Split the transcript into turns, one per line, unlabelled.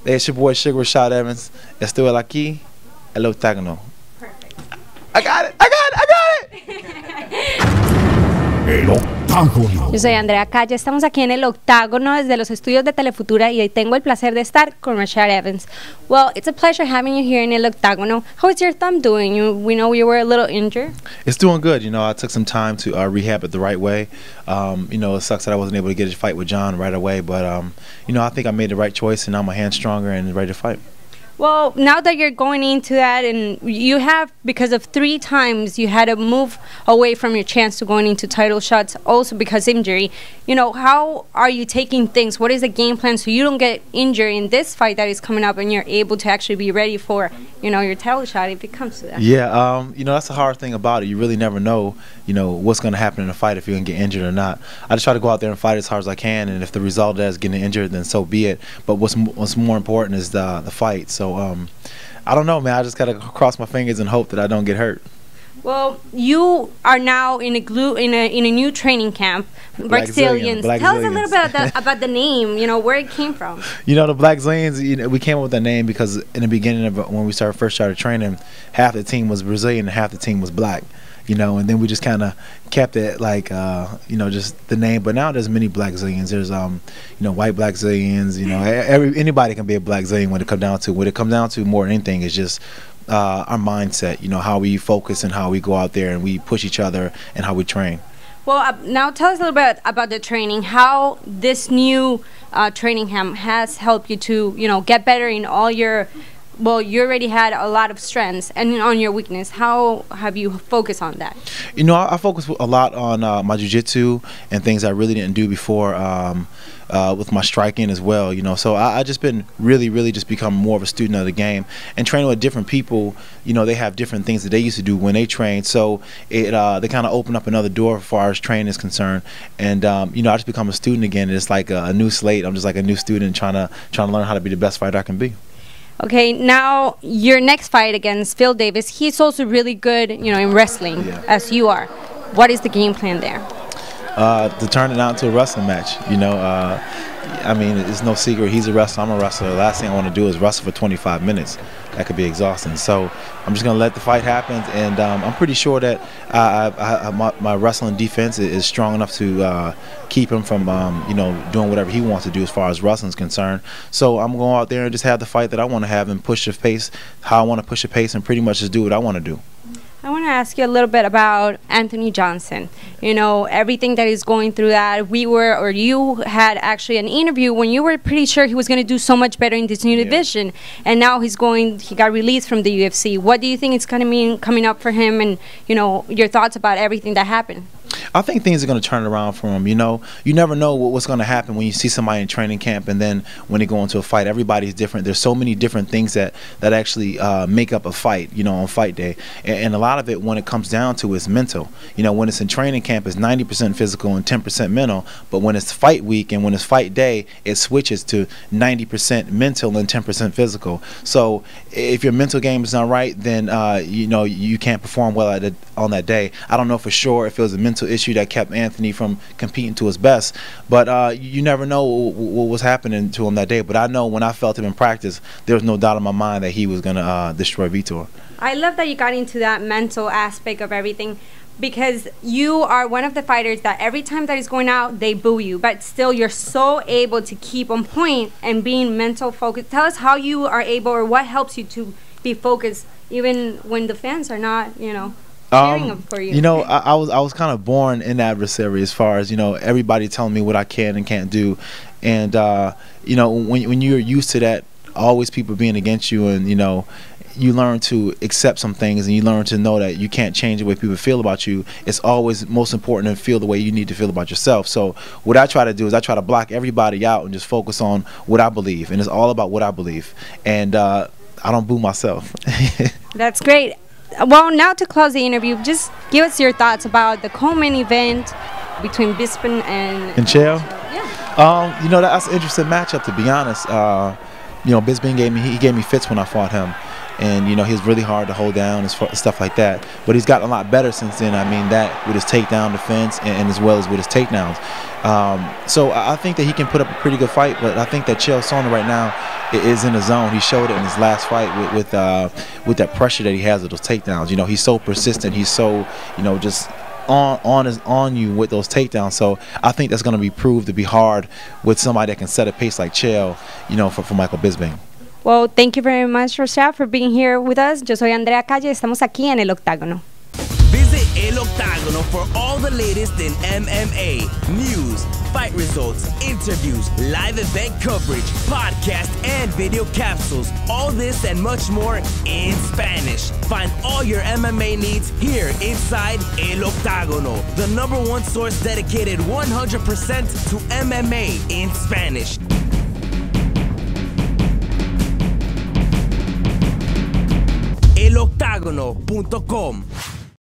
Hey, it's your boy Sugar Rashad Evans. Estoy aquí, el octágono.
Perfect.
I got it! I got it! I got it!
El octágono.
Yo soy Andrea Calle, estamos aquí en el octágono desde los estudios de Telefutura y tengo el placer de estar con Rashad Evans. Well, it's a pleasure having you here in el octágono. How is your thumb doing? We know you were a little injured.
It's doing good. You know, I took some time to rehab it the right way. You know, it sucks that I wasn't able to get a fight with John right away, but you know, I think I made the right choice, and now my hand's stronger and ready to fight.
Well, now that you're going into that, and you have, because of 3 times, you had to move away from your chance to going into title shots, also because injury. You know, how are you taking things? What is the game plan so you don't get injured in this fight that is coming up, and you're able to actually be ready for, you know, your title shot if it comes to that?
Yeah, you know, that's the hard thing about it. You really never know, you know, what's going to happen in a fight if you're going to get injured or not. I just try to go out there and fight as hard as I can, and if the result of that is getting injured, then so be it. But what's more important is the fight. So I don't know, man. I just gotta cross my fingers and hope that I don't get hurt.
Well, you are now in a new training camp, Brazilians. Tell us a little bit about the name. You know, where it came from.
You know, the Black Zillions. You know, we came up with that name because in the beginning of when we first started training, half the team was Brazilian and half the team was black. You know, and then we just kind of kept it like, you know, just the name. But now there's many Black Zillions. There's, you know, white Black Zillions. You know, anybody can be a Black Zillion when it comes down to. What it comes down to more than anything is just our mindset. You know, how we focus and how we go out there and we push each other and how we train.
Well, now tell us a little bit about the training. How this new training camp has helped you to, you know, get better in all your. Well, you already had a lot of strengths, and on your weakness, how have you focused on that?
You know, I focus a lot on my jiu-jitsu and things I really didn't do before with my striking as well, you know. So I just been really just become more of a student of the game and training with different people. You know, they have different things that they used to do when they trained, so it they kind of open up another door as far as training is concerned. And you know, I just become a student again. It's like a new slate. I'm just like a new student trying to learn how to be the best fighter I can be.
Okay, now your next fight against Phil Davis, he's also really good, you know, in wrestling, as you are. What is the game plan there?
To turn it out into a wrestling match. You know, I mean, it's no secret. He's a wrestler. I'm a wrestler. The last thing I want to do is wrestle for 25 minutes. That could be exhausting. So I'm just going to let the fight happen, and I'm pretty sure that my wrestling defense is strong enough to keep him from, you know, doing whatever he wants to do as far as wrestling is concerned. So I'm going out there and just have the fight that I want to have and push the pace how I want to push the pace and pretty much just do what I want to do.
I want to ask you a little bit about Anthony Johnson. You know, everything that he's going through that. You had actually an interview when you were pretty sure he was going to do so much better in this new division. And now he got released from the UFC. What do you think is going to mean coming up for him, and, you know, your thoughts about everything that happened?
I think things are going to turn around for him. You know, you never know what's going to happen when you see somebody in training camp, and then when they go into a fight, everybody's different. There's so many different things that actually make up a fight, you know, on fight day. And a lot of it, when it comes down to, is mental. You know, when it's in training camp, it's 90% physical and 10% mental. But when it's fight week and when it's fight day, it switches to 90% mental and 10% physical. So if your mental game is not right, then you know, you can't perform well on that day. I don't know for sure if it was a mental issue that kept Anthony from competing to his best, but you never know what was happening to him that day. But I know when I felt him in practice, there was no doubt in my mind that he was going to destroy Vitor.
I love that you got into that mental aspect of everything, because you are one of the fighters that every time that he's going out, they boo you, but still you're so able to keep on point and being mental focused. Tell us how you are able, or what helps you to be focused even when the fans are not, you know, cheering for you.
You know, I was kind of born an adversary, as far as, you know, everybody telling me what I can and can't do. And you know, when you're used to that, always people being against you, and, you know, you learn to accept some things, and you learn to know that you can't change the way people feel about you. It's always most important to feel the way you need to feel about yourself. So what I try to do is I try to block everybody out and just focus on what I believe, and it's all about what I believe. And I don't boo myself.
That's great. Well, now to close the interview, just give us your thoughts about the co-main event between Bisping and
Chael.
Yeah.
You know, that's an interesting matchup, to be honest. you know, Bisping gave me fits when I fought him. And, you know, he's really hard to hold down and stuff like that. But he's gotten a lot better since then. I mean, that with his takedown defense and as well as with his takedowns. So I think that he can put up a pretty good fight. But I think that Chael Sonnen right now is in the zone. He showed it in his last fight with that pressure that he has with those takedowns. You know, he's so persistent. He's so, you know, just on you with those takedowns. So I think that's going to be proved to be hard with somebody that can set a pace like Chael, you know, for Michael Bisping.
Well, thank you very much, Rashad, for being here with us. Yo soy Andrea Calle. Estamos aquí en El Octágono.
Visit El Octágono for all the latest in MMA, news, fight results, interviews, live event coverage, podcast, and video capsules. All this and much more in Spanish. Find all your MMA needs here inside El Octágono, the #1 source dedicated 100% to MMA in Spanish. eloctagono.com